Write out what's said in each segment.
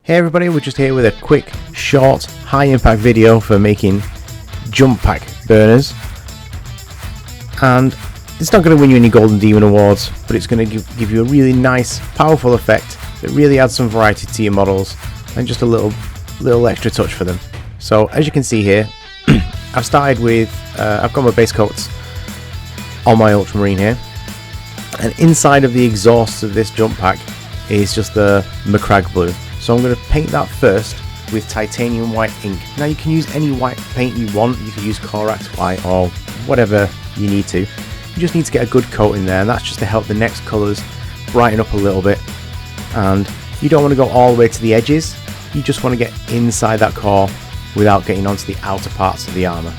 Hey everybody, we're just here with a quick, short, high impact video for making jump pack burners. And it's not going to win you any Golden Demon Awards, but it's going to give you a really nice, powerful effect that really adds some variety to your models and just a little extra touch for them. So as you can see here, I've started with, I've got my base coats on my Ultramarine here, and inside of the exhaust of this jump pack is just the Macragge blue. So I'm going to paint that first with titanium white ink. Now you can use any white paint you want. You can use Corax white or whatever you need to. You just need to get a good coat in there, and that's just to help the next colours brighten up a little bit. And you don't want to go all the way to the edges. You just want to get inside that core without getting onto the outer parts of the armour.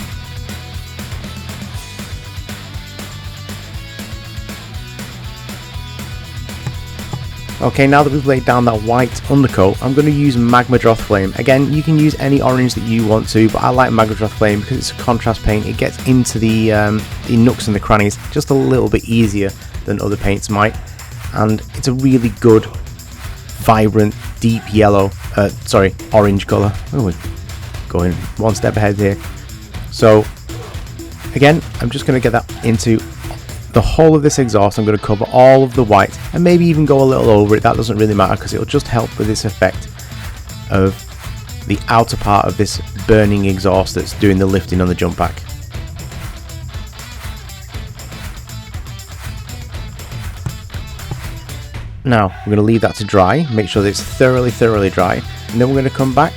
Okay, now that we've laid down that white undercoat, I'm going to use Magmadroth Flame. Again, you can use any orange that you want to, but I like Magmadroth Flame because it's a contrast paint. It gets into the nooks and the crannies just a little bit easier than other paints might. And it's a really good, vibrant, deep yellow, orange colour. Oh, we're going one step ahead here. So, again, I'm just going to get that into the whole of this exhaust. I'm going to cover all of the white and maybe even go a little over it. That doesn't really matter because it'll just help with this effect of the outer part of this burning exhaust that's doing the lifting on the jump pack. Now we're going to leave that to dry, make sure that it's thoroughly dry, and then we're going to come back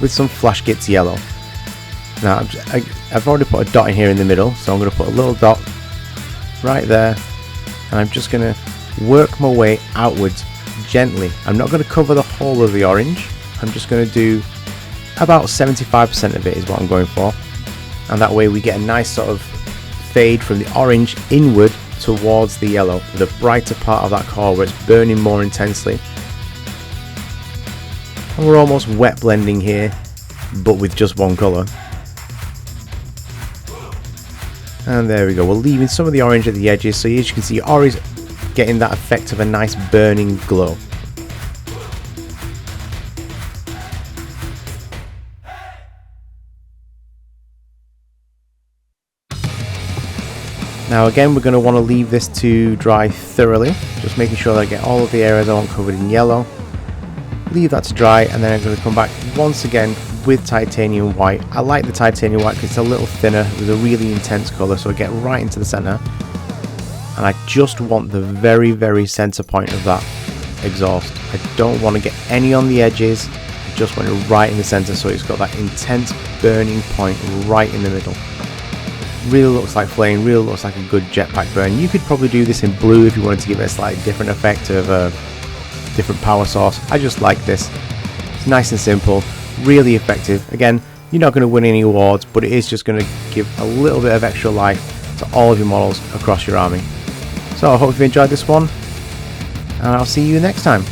with some Flash Gitz yellow. Now I've already put a dot in here in the middle, so I'm going to put a little dot right there, and I'm just going to work my way outwards gently. I'm not going to cover the whole of the orange. I'm just going to do about 75% of it is what I'm going for, and that way we get a nice sort of fade from the orange inward towards the yellow, the brighter part of that core where it's burning more intensely. And we're almost wet blending here, but with just one colour. And there we go, we're leaving some of the orange at the edges, so as you can see, you're always getting that effect of a nice burning glow. Now again, we're going to want to leave this to dry thoroughly, just making sure that I get all of the areas I want covered in yellow. Leave that to dry, and then I'm going to come back once again with titanium white. I like the titanium white because it's a little thinner with a really intense colour, so I get right into the centre, and I just want the very centre point of that exhaust. I don't want to get any on the edges, I just want it right in the centre, so it's got that intense burning point right in the middle. Really looks like flame, really looks like a good jetpack burn. You could probably do this in blue if you wanted to give it a slightly different effect of a different power source. I just like this. It's nice and simple, really effective. Again, you're not going to win any awards, but it is just going to give a little bit of extra life to all of your models across your army. So I hope you've enjoyed this one, and I'll see you next time.